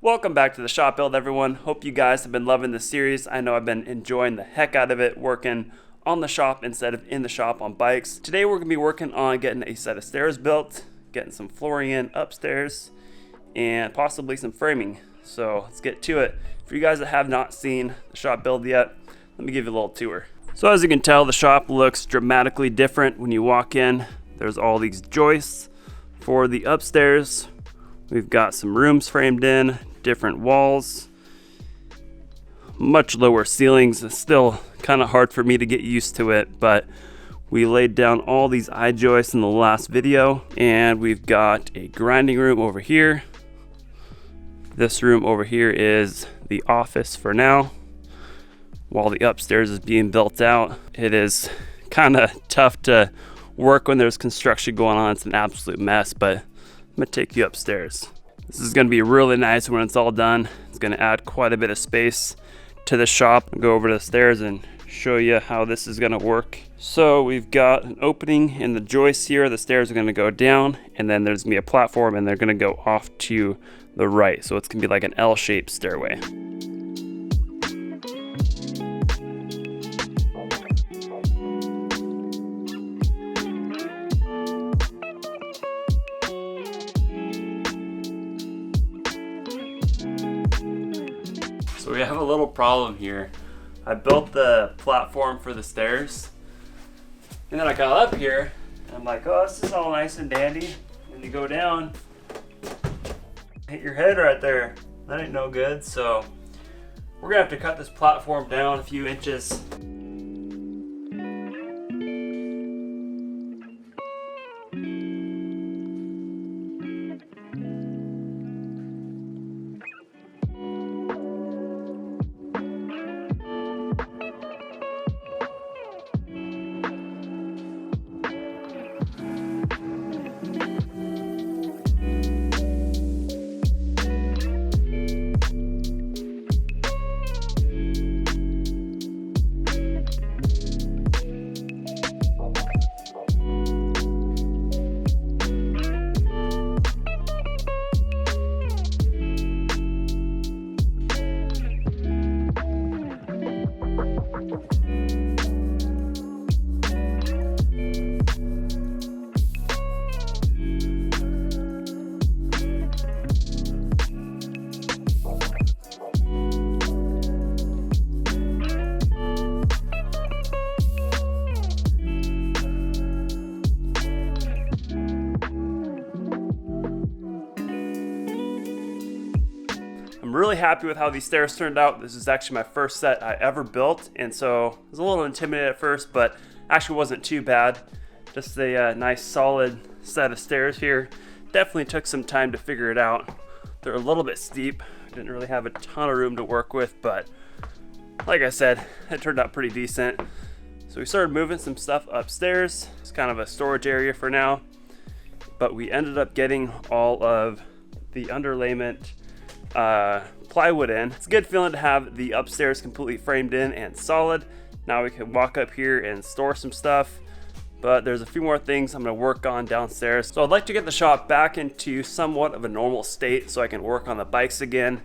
Welcome back to the shop build, everyone. Hope you guys have been loving this series. I know I've been enjoying the heck out of it, working on the shop instead of in the shop on bikes. Today we're gonna be working on getting a set of stairs built, getting some flooring in upstairs, and possibly some framing. So let's get to it. For you guys that have not seen the shop build yet, let me give you a little tour. So as you can tell, the shop looks dramatically different when you walk in. There's all these joists for the upstairs. We've got some rooms framed in, different walls, much lower ceilings. It's still kind of hard for me to get used to it, but we laid down all these I-joists in the last video, and we've got a grinding room over here. This room over here is the office for now, while the upstairs is being built out. It is kind of tough to work when there's construction going on. It's an absolute mess, but I'm gonna take you upstairs. This is gonna be really nice when it's all done. It's gonna add quite a bit of space to the shop. I'll go over to the stairs and show you how this is gonna work. So we've got an opening in the joist here. The stairs are gonna go down, and then there's gonna be a platform, and they're gonna go off to the right. So it's gonna be like an L-shaped stairway. So we have a little problem here. I built the platform for the stairs, and then I got up here, and I'm like, oh, this is all nice and dandy. And you go down, hit your head right there. That ain't no good. So we're gonna have to cut this platform down a few inches. I'm really happy with how these stairs turned out. This is actually my first set I ever built, and so I was a little intimidated at first, but actually wasn't too bad. Just a nice solid set of stairs here. Definitely took some time to figure it out. They're a little bit steep. Didn't really have a ton of room to work with, but like I said, it turned out pretty decent. So we started moving some stuff upstairs. It's kind of a storage area for now, but we ended up getting all of the underlayment plywood in. It's a good feeling to have the upstairs completely framed in and solid. Now we can walk up here and store some stuff, but there's a few more things I'm going to work on downstairs. So I'd like to get the shop back into somewhat of a normal state so I can work on the bikes again.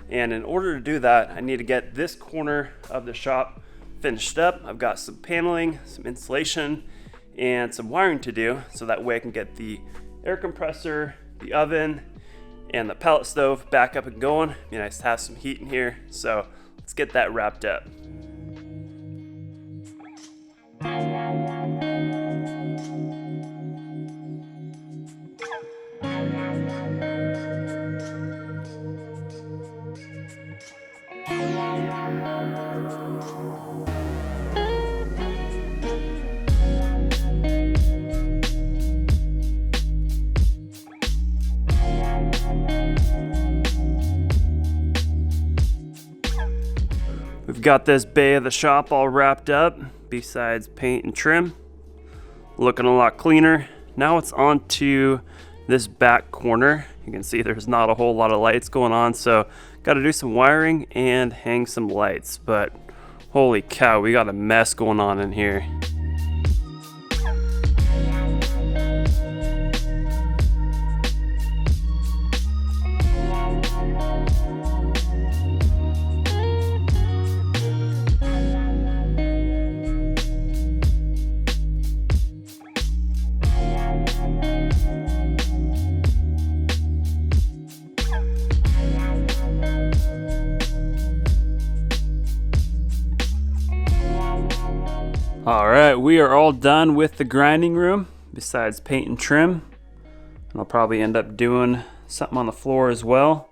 And in order to do that, I need to get this corner of the shop finished up. I've got some paneling, some insulation, and some wiring to do, so that way I can get the air compressor, the oven, and the pellet stove back up and going. Be nice to have some heat in here, so let's get that wrapped up. We've got this bay of the shop all wrapped up, besides paint and trim. Looking a lot cleaner. Now it's on to this back corner. You can see there's not a whole lot of lights going on, so got to do some wiring and hang some lights. But holy cow, we got a mess going on in here. All right, we are all done with the grinding room besides paint and trim. And I'll probably end up doing something on the floor as well.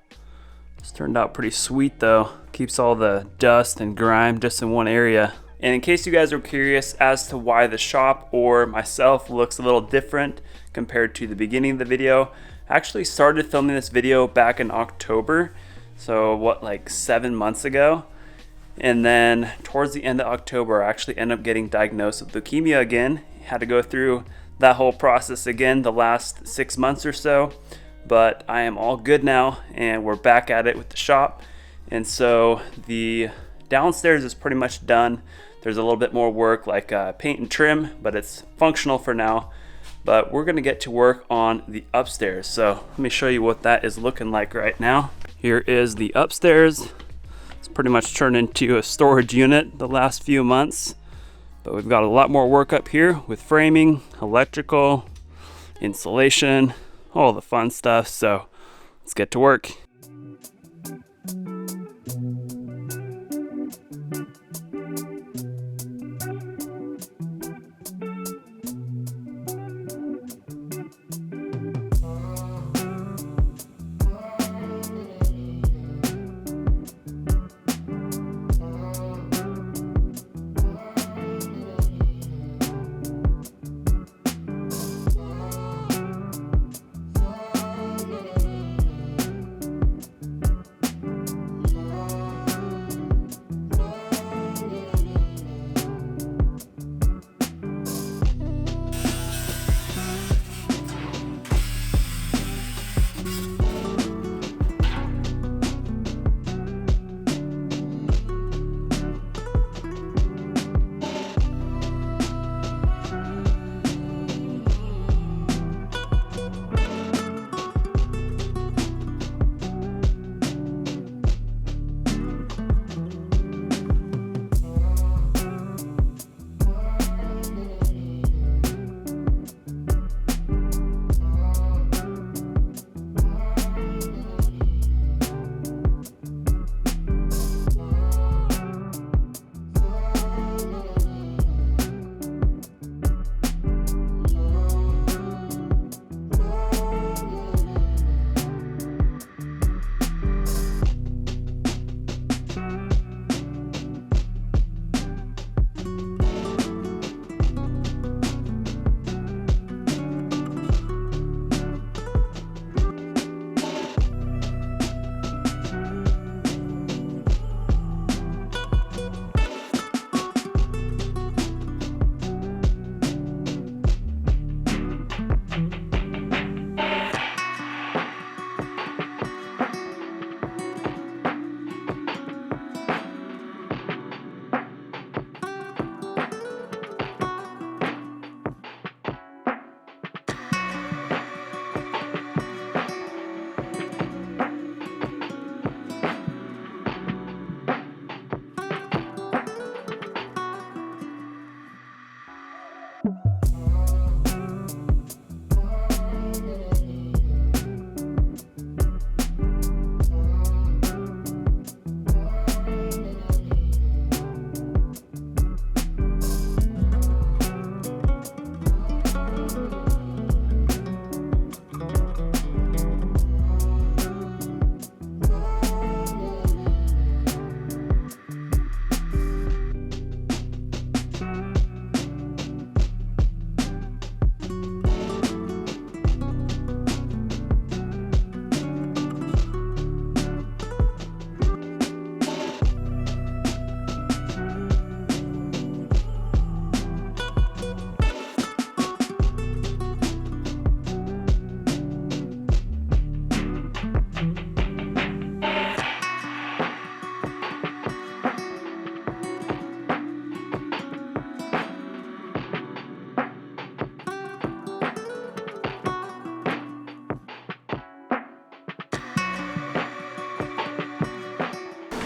This turned out pretty sweet though. Keeps all the dust and grime just in one area. And in case you guys are curious as to why the shop or myself looks a little different compared to the beginning of the video, I actually started filming this video back in October. So what, like 7 months ago? And then towards the end of October, I actually ended up getting diagnosed with leukemia again. Had to go through that whole process again the last 6 months or so. But I am all good now and we're back at it with the shop. And so the downstairs is pretty much done. There's a little bit more work like paint and trim, but it's functional for now. But we're gonna get to work on the upstairs. So let me show you what that is looking like right now. Here is the upstairs. It's pretty much turned into a storage unit the last few months. But we've got a lot more work up here with framing, electrical, insulation, all the fun stuff. So let's get to work.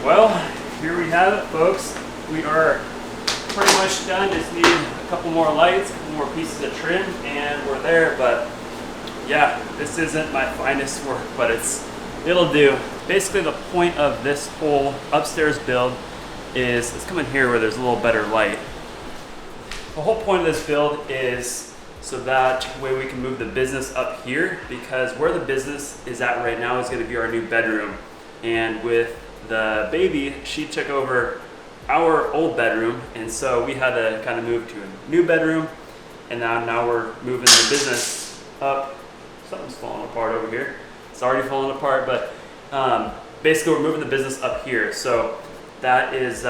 Well, here we have it, folks. We are pretty much done. Just need a couple more lights, a couple more pieces of trim, and we're there. But yeah, this isn't my finest work, but it'll do. Basically, the point of this whole upstairs build is, let's come in here where there's a little better light. The whole point of this build is so that way we can move the business up here, because where the business is at right now is going to be our new bedroom. And with the baby, she took over our old bedroom, and so we had to kind of move to a new bedroom, and now we're moving the business up. Something's falling apart over here. It's already falling apart, but basically we're moving the business up here. So that is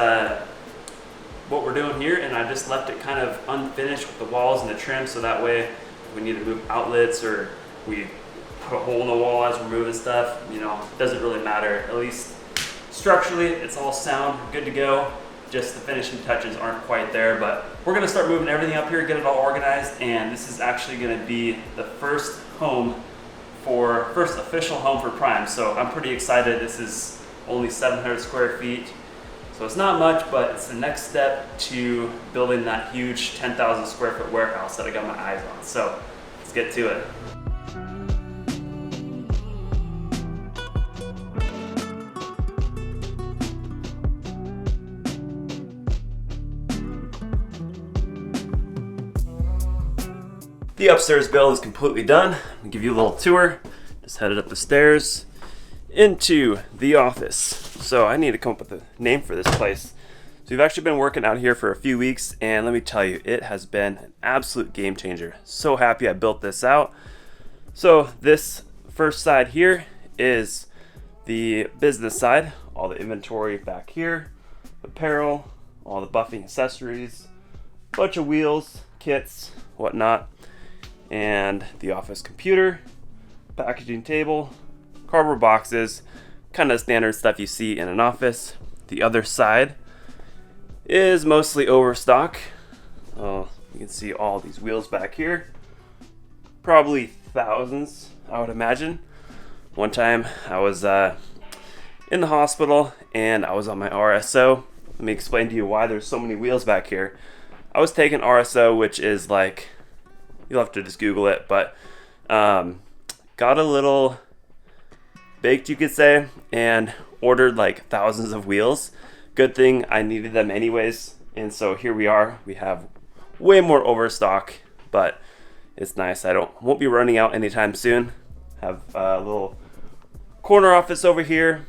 what we're doing here, and I just left it kind of unfinished with the walls and the trim, so that way if we need to move outlets or we put a hole in the wall as we're moving stuff, you know, it doesn't really matter. At least structurally it's all sound, good to go. Just the finishing touches aren't quite there, but we're gonna start moving everything up here, get it all organized, and this is actually gonna be the first official home for Prime. So I'm pretty excited. This is only 700 square feet. So it's not much, but it's the next step to building that huge 10,000 square foot warehouse that I got my eyes on. So let's get to it. The upstairs build is completely done. I'll give you a little tour. Just headed up the stairs into the office. So I need to come up with a name for this place. So we've actually been working out here for a few weeks, and let me tell you, it has been an absolute game changer. So happy I built this out. So this first side here is the business side. All the inventory back here, apparel, all the buffing accessories, bunch of wheels, kits, whatnot, and the office computer, packaging table, cardboard boxes, kind of standard stuff you see in an office. The other side is mostly overstock. You can see all these wheels back here, probably thousands, I would imagine. One time I was in the hospital and I was on my RSO. Let me explain to you why there's so many wheels back here. I was taking RSO, which is like, you'll have to just Google it, but got a little baked, you could say, and ordered like thousands of wheels. Good thing I needed them anyways, and so here we are. We have way more overstock, but it's nice. I won't be running out anytime soon. Have a little corner office over here.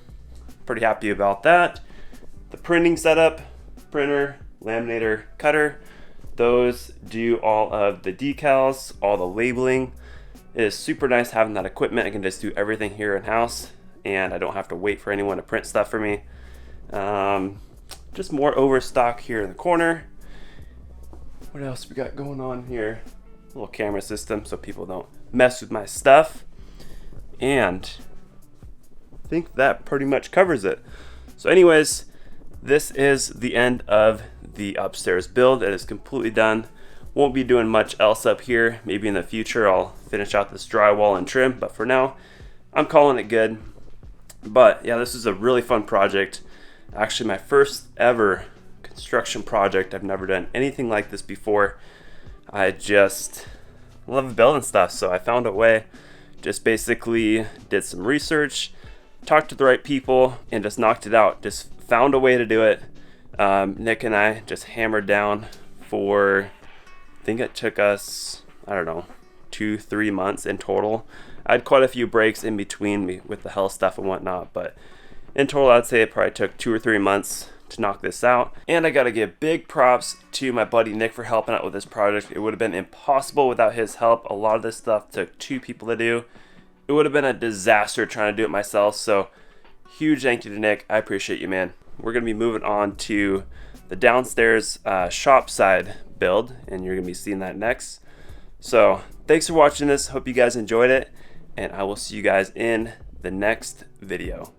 Pretty happy about that. The printing setup, printer, laminator, cutter. Those do all of the decals, all the labeling. It is super nice having that equipment. I can just do everything here in house, and I don't have to wait for anyone to print stuff for me. Just more overstock here in the corner. What else we got going on here? A little camera system so people don't mess with my stuff. And I think that pretty much covers it. So anyways, this is the end of the upstairs build. It is completely done. Won't be doing much else up here. Maybe in the future I'll finish out this drywall and trim, but for now I'm calling it good. But yeah, this is a really fun project. Actually my first ever construction project. I've never done anything like this before. I just love building stuff, so I found a way. Just basically did some research, talked to the right people, and just knocked it out. Just found a way to do it. Nick and I just hammered down for, I think it took us, I don't know, 2-3 months in total. I had quite a few breaks in between me with the health stuff and whatnot, but in total I'd say it probably took 2 or 3 months to knock this out. And I gotta give big props to my buddy Nick for helping out with this project. It would have been impossible without his help. A lot of this stuff took 2 people to do. It would have been a disaster trying to do it myself, so huge thank you to Nick. I appreciate you, man. We're gonna be moving on to the downstairs shop side build, and you're gonna be seeing that next. So thanks for watching this. Hope you guys enjoyed it, and I will see you guys in the next video.